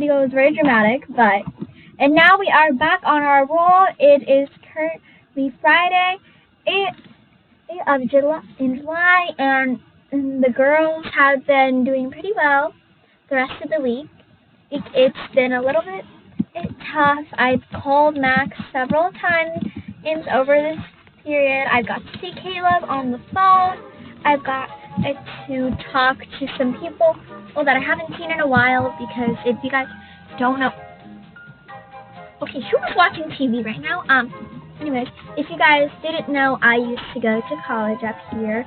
video was very dramatic, and now we are back on our roll. It is currently Friday, 8th of July, and the girls have been doing pretty well the rest of the week. It's been a little bit tough. I've called Max several times over this period. I've got to see Caleb on the phone. I've got to talk to some people that I haven't seen in a while, because if you guys don't know... Okay, who's watching TV right now? Anyways, if you guys didn't know, I used to go to college up here,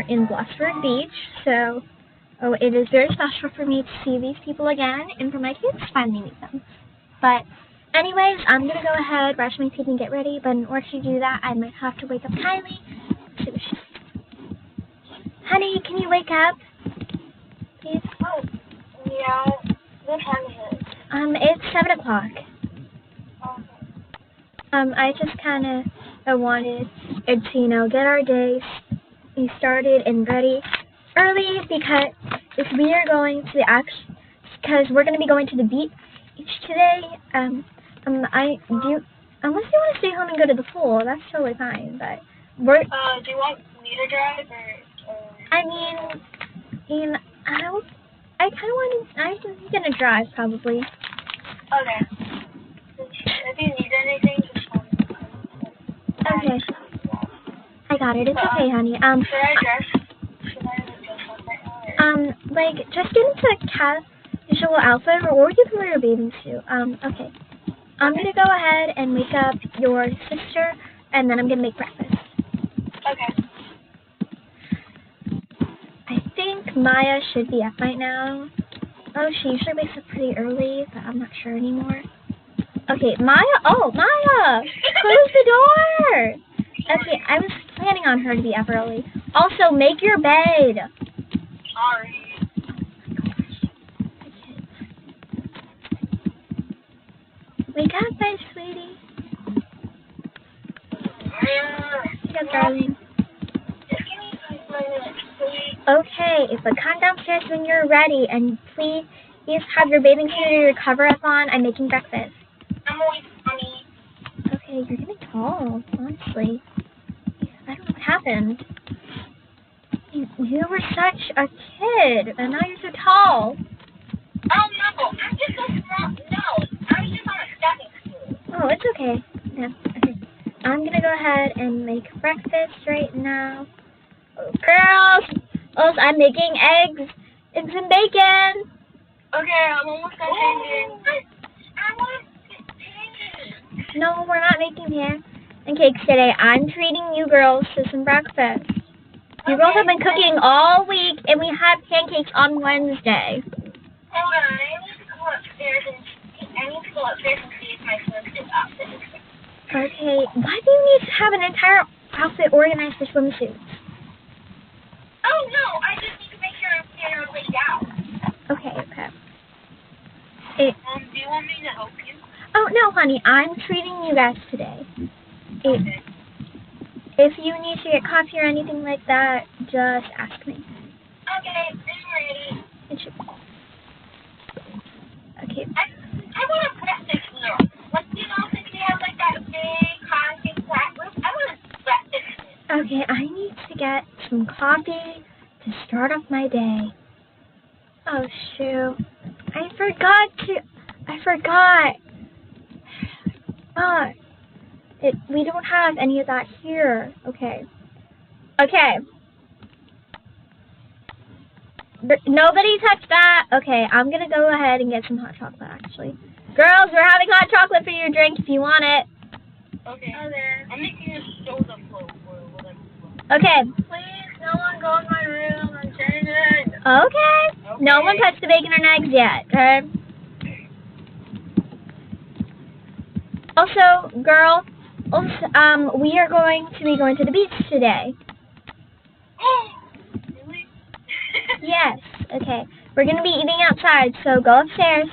in Bloxburg Beach, so it is very special for me to see these people again, and for my kids to finally meet them. But anyways, I'm going to go ahead, brush my teeth, and get ready, but in order to do that, I might have to wake up Kylie. Honey, can you wake up, please? Oh, yeah. What time is it? It's 7 o'clock. Okay. I just kind of wanted to, get our day started and ready early, because if we are going to because we're going to be going to the beach today. Unless you want to stay home and go to the pool, that's totally fine. But we're. Do you want me to drive or? I'm gonna drive probably. Okay. If you need anything, just call me. Okay. I got it. It's okay, honey. Should I dress? Should I dress up right now? Just get into a casual outfit, or you can wear your bathing suit. Okay. I'm gonna go ahead and wake up your sister, and then I'm gonna make breakfast. Okay. I think Maya should be up right now. Oh, she usually wakes up pretty early, but I'm not sure anymore. Okay, Maya. Oh, Maya! Close the door! Okay, I was planning on her to be up early. Also, make your bed. Sorry. Wake up, my sweetie. Yes, darling. Just give me 5 minutes, please. Okay, but come downstairs when you're ready, and please have your bathing suit or your cover up on. I'm making breakfast. I'm always funny. Okay, you're getting tall, honestly. I don't know what happened. You were such a kid, and now you're so tall. Oh, no. I'm just so small. No. I'm just on a stepping stool. Oh, it's okay. Yeah, okay. I'm going to go ahead and make breakfast right now. Oh, girls! Oh, I'm making eggs and some bacon. Okay, I'm almost done changing. I want pancakes. No, we're not making pancakes today. I'm treating you girls to some breakfast. You girls have been cooking all week, and we had pancakes on Wednesday. Hold on, I need to go upstairs and see if my swimsuit outfit is ready. Okay, why do you need to have an entire outfit organized for swimsuits? Oh, no, I just need to make sure I'm laid out. Okay. Do you want me to help you? Oh, no, honey, I'm treating you guys today. Okay. If you need to get coffee or anything like that, just ask me. Okay, I'm ready. Okay. I want to prep this wheel. Since we have that big concrete flat roof, I want to prep this wheel. Okay, I need to get some coffee to start off my day. Oh, shoot. I forgot. We don't have any of that here. Okay. Nobody touch that. Okay, I'm going to go ahead and get some hot chocolate, actually. Girls, we're having hot chocolate for your drink if you want it. Okay. I'm making a soda float or whatever. Okay. Please, no one go in my room. I'm changing. Okay. No one touched the bacon and eggs yet, okay? Also, girl, we are going to be going to the beach today. Really? Yes. Okay. We're going to be eating outside, so go upstairs.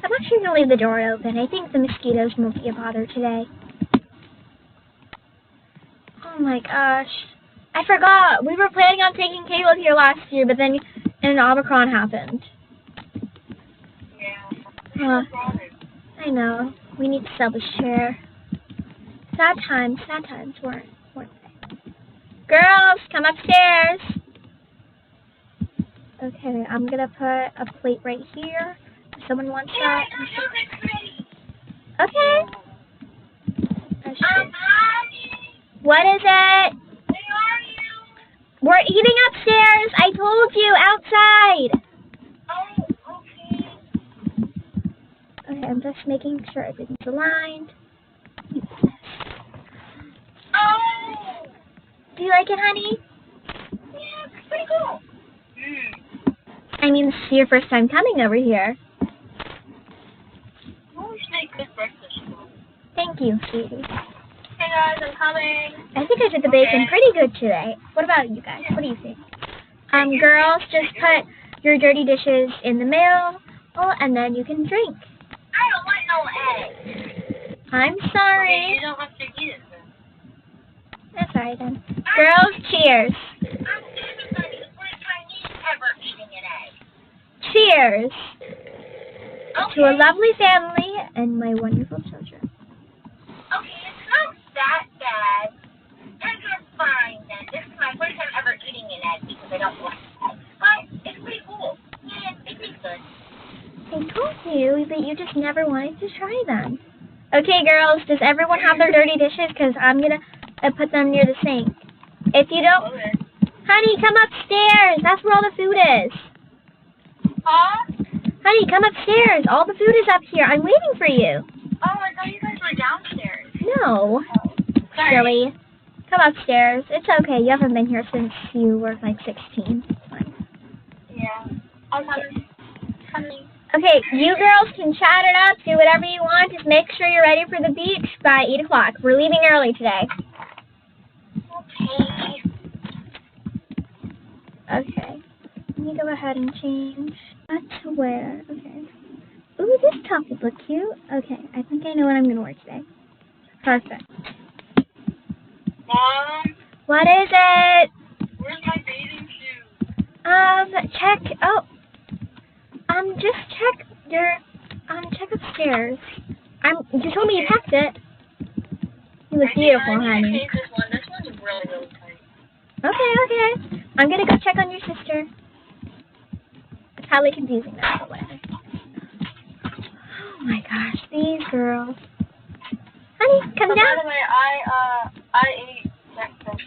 I'm actually going to leave the door open. I think the mosquitoes won't be a bother today. Oh my gosh. I forgot. We were planning on taking Caleb here last year, but then an Omicron happened. Yeah. I know. We need to sell the share. Sad times weren't they? Girls, come upstairs. Okay, I'm gonna put a plate right here. If someone wants that. Okay. What is it? Where are you? We're eating upstairs. I told you, outside. Oh, okay. Okay, I'm just making sure everything's aligned. Oh! Do you like it, honey? Yeah, it's pretty cool. I mean, this is your first time coming over here. You always make good breakfast. Thank you, sweetie. Hey guys, I'm coming. I think I did the bacon pretty good today. What about you guys? What do you think? Girls, just put your dirty dishes in the mail, and then you can drink. I don't want no eggs. I'm sorry. You don't have to eat it then. That's all right then. Girls, cheers. I'm everybody. The first Chinese ever eating an egg. Cheers Okay. to a lovely family and my wonderful children. Okay, it's not that bad. Eggs are fine then. This is my first time ever eating an egg because I don't like eggs. But it's pretty cool. Yeah, it tastes good. I told you, but you just never wanted to try them. Okay, girls, does everyone have their dirty dishes? Because I'm going to put them near the sink. If you don't, Okay. honey, come upstairs. That's where all the food is. Huh? Honey, come upstairs. All the food is up here. I'm waiting for you. Oh, I thought you guys were downstairs. No. Sorry. Silly. Come upstairs. It's okay. You haven't been here since you were like 16. It's fine. Yeah. I'm coming. Okay, you girls can chat it up, do whatever you want. Just make sure you're ready for the beach by 8 o'clock. We're leaving early today. Okay. Okay. Let me go ahead and change that to wear. Okay. Ooh, this top would look cute. Okay, I think I know what I'm going to wear today. Perfect. Mom, What is it? where's my bathing suit? Check. Oh. Just check your, check upstairs. You told me you packed it. You look beautiful, I need to honey. change this one. This one's really, really tight. Okay. I'm gonna go check on your sister. It's probably confusing now, but whatever. Oh my gosh, these girls. Honey, come By down. the way, I ate breakfast.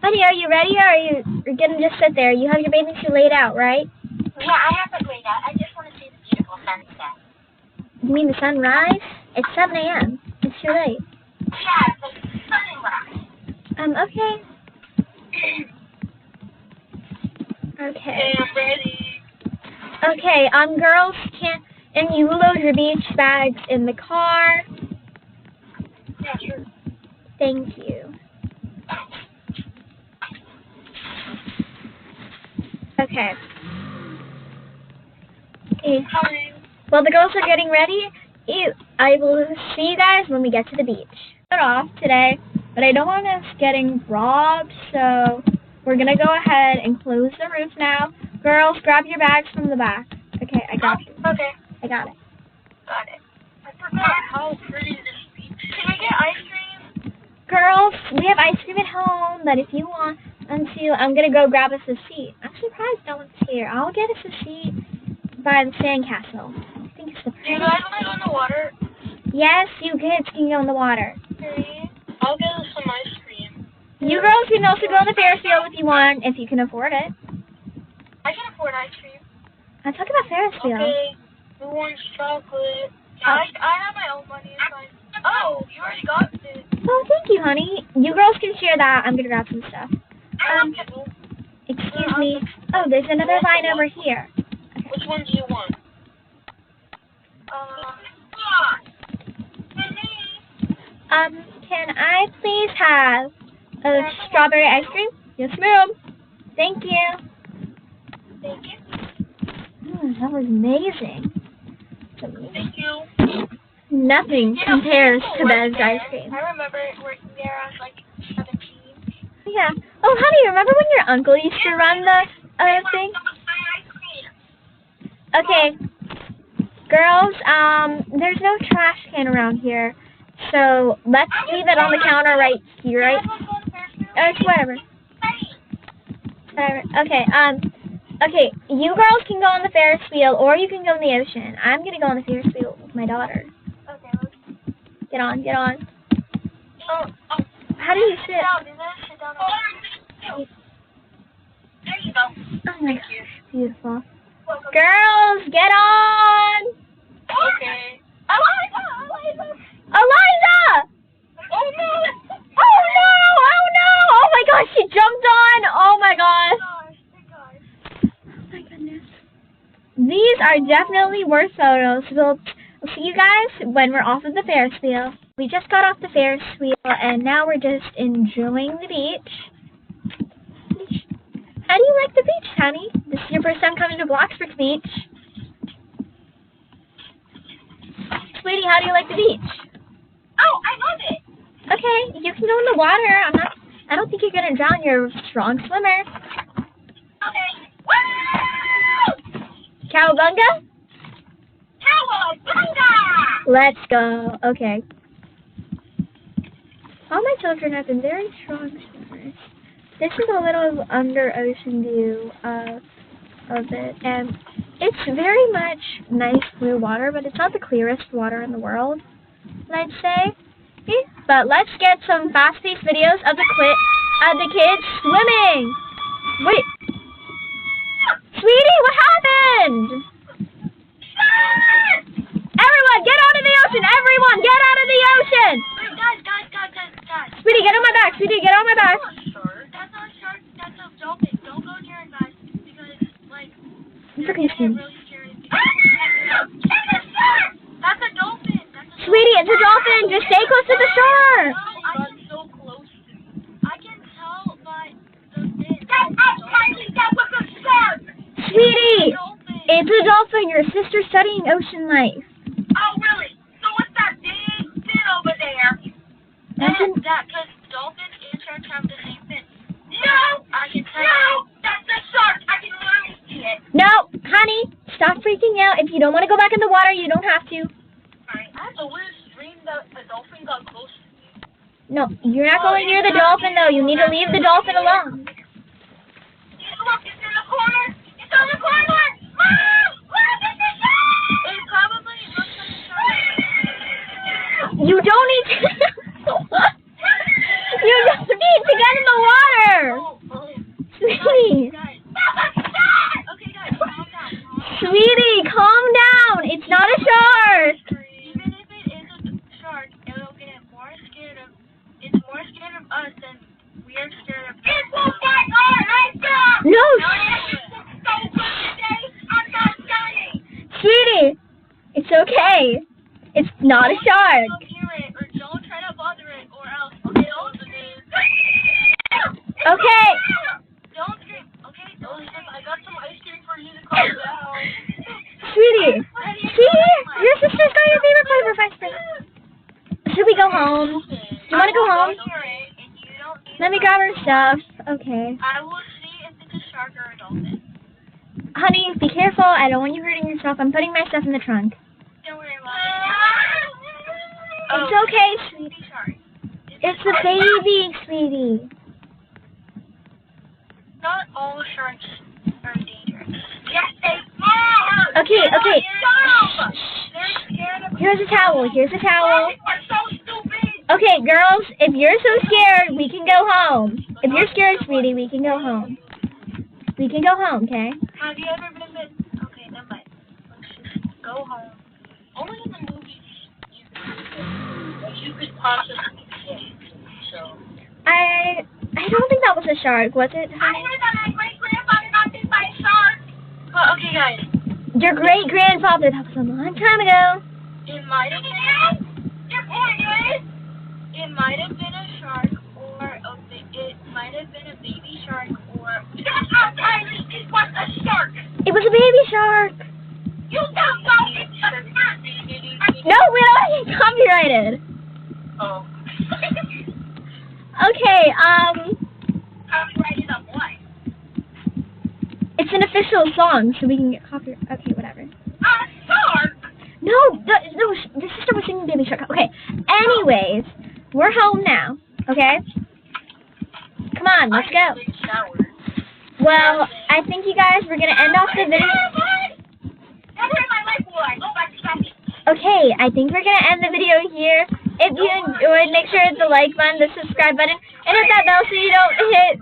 Honey, are you ready, or are you gonna just sit there? You have your bathing suit laid out, right? Yeah, I have it laid out. I just want to see the beautiful sunset. You mean the sunrise? It's 7 a.m. It's too late. Yeah, the sunrise. Okay. Okay. Okay, I'm ready. Okay, girls, and you load your beach bags in the car. Yeah, sure. Thank you. Okay. Coming. Well, the girls are getting ready. I will see you guys when we get to the beach. We're off today, but I don't want us getting robbed, so we're going to go ahead and close the roof now. Girls, grab your bags from the back. Okay, I got you. Okay. I got it. Got it. I forgot how pretty this beach is. Can I get ice cream? Girls, we have ice cream at home, but if you want to, I'm going to go grab us a seat. I'm surprised no one's here. I'll get us a seat by the sandcastle. I think it's the Do you guys want to go in the water? Yes, you kids can go in the water. Okay. I'll get us some ice cream. You girls can also go on the Ferris wheel if you want, if you can afford it. I can afford ice cream. I'm talking about Ferris wheel. Okay. Who wants chocolate? I have my own money. It's fine. Oh, you already got it. Oh, thank you, honey. You girls can share that. I'm gonna grab some stuff. Excuse me. Oh, there's another line over here. Which one do you want? Can I please have a strawberry ice cream? Yes, ma'am. Thank you. Thank you. That was amazing. Thank you. Nothing compares to Ben's ice cream. I remember working there. I was like 17. Yeah. Oh, honey, remember when your uncle used to run the thing? Okay. Girls, there's no trash can around here. So, let's leave it on the counter right here, right? It's whatever. Whatever. Okay, you girls can go on the Ferris wheel, or you can go in the ocean. I'm gonna go on the Ferris wheel with my daughter. Okay, Get on. Oh. How do you sit? Sit down. There you go. Oh my gosh, beautiful. Girls, get on! Okay. Eliza! Eliza! Oh no! Oh no! Oh my gosh, she jumped on! Oh my gosh! Oh my goodness. These are definitely worth photos. We'll see you guys when we're off of the Ferris wheel. We just got off the Ferris wheel and now we're just enjoying the beach. How do you like the beach, honey? This is your first time coming to Bloxburg Beach. Sweetie, how do you like the beach? Oh, I love it! Okay, you can go in the water. I don't think you're gonna drown. You're a strong swimmer. Okay. Woo! Cowabunga? Cowabunga! Let's go. Okay. All my children have been very strong swimmers. This is a little under ocean view of it, and it's very much nice blue water, but it's not the clearest water in the world, I'd say. But let's get some fast-paced videos of the kids swimming. Wait, sweetie, what happened? Everyone, get out of the ocean! Everyone, get out of the ocean! Wait, guys. Sweetie, get on my back. Sweetie, get on my back. That's not a shark. That's a dolphin. Don't go near it, guys, because It's okay, sweetie. really scary. That's a dolphin. Sweetie, it's a dolphin. Just stay close to the shore. I got so close. I can tell by the fin. That was a shark. Sweetie, it's a dolphin. Your sister's studying ocean life. Oh, really? So what's that big fin over there? Because dolphins and sharks have the same fin. No! I can tell. No! That's a shark. I can literally see it. No, honey, stop freaking out. If you don't want to go back in the water, you don't have to. I had a weird dream that the dolphin got close to me. No, you're not going near the dolphin, though. You need to leave the dolphin alone. Look, it's in the corner. It's on the corner. Mom! Look, it's a shark! It probably looks like a shark. You don't need to... You don't need to get in the water. Sweetie. Guys. Okay, guys, calm down. Sweetie, calm down. It's not a shark. Even if it is a shark, it'll get more scared of. It's more scared of us than we are scared of. It will fight our heads up. No. I'm not dying. Sweetie, it's okay. It's not a shark. Don't hear it, or don't try to bother it, or else it is. Okay. Don't scream. Okay, don't scream. I got some ice cream for you to calm down. Sweetie, see? Your sister's got your favorite flavor of ice cream. Should we go home? Do you want to go home? Let me grab her stuff. Okay. I will see if it's a shark or a dolphin. Honey, be careful. I don't want you hurting yourself. I'm putting my stuff in the trunk. Don't worry about it. It's okay, sweetie. Shark. It's a baby, sweetie. Not all sharks are dangerous. Yes, they are. Okay. They're scared of. Here's a towel. You're so stupid. Okay, girls, if you're so scared, we can go home. If you're scared, sweetie, we can go home. We can go home, okay? Have you ever been okay, never mind. Let's just go home. Only in the movies you could possibly say. So. I don't think that was a shark, was it? I heard that my great-grandfather got bit by a shark. Well, okay, guys. Your great-grandfather, that was a long time ago. It might have been. Your point is? It might have been a shark, or it might have been a baby shark, or. That's how tiny it was a shark. It was a baby shark. You don't know it. No, we don't get copyrighted. Oh. Okay, official song so we can get copyright. Okay, whatever. Shark. No, the sister was singing Baby Shark. Okay. Anyways, we're home now. Okay. Come on, let's go. Well, I think you guys we're gonna end off the video. Okay, I think we're gonna end the video here. If you enjoyed, make sure to hit the like button, the subscribe button, and hit that bell so you don't hit.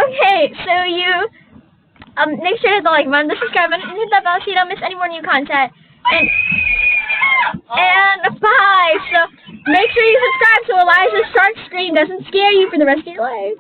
Okay, so you make sure to hit the like button, the subscribe button, and hit that bell so you don't miss any more new content. And bye. So make sure you subscribe so Elijah's shark scream doesn't scare you for the rest of your life.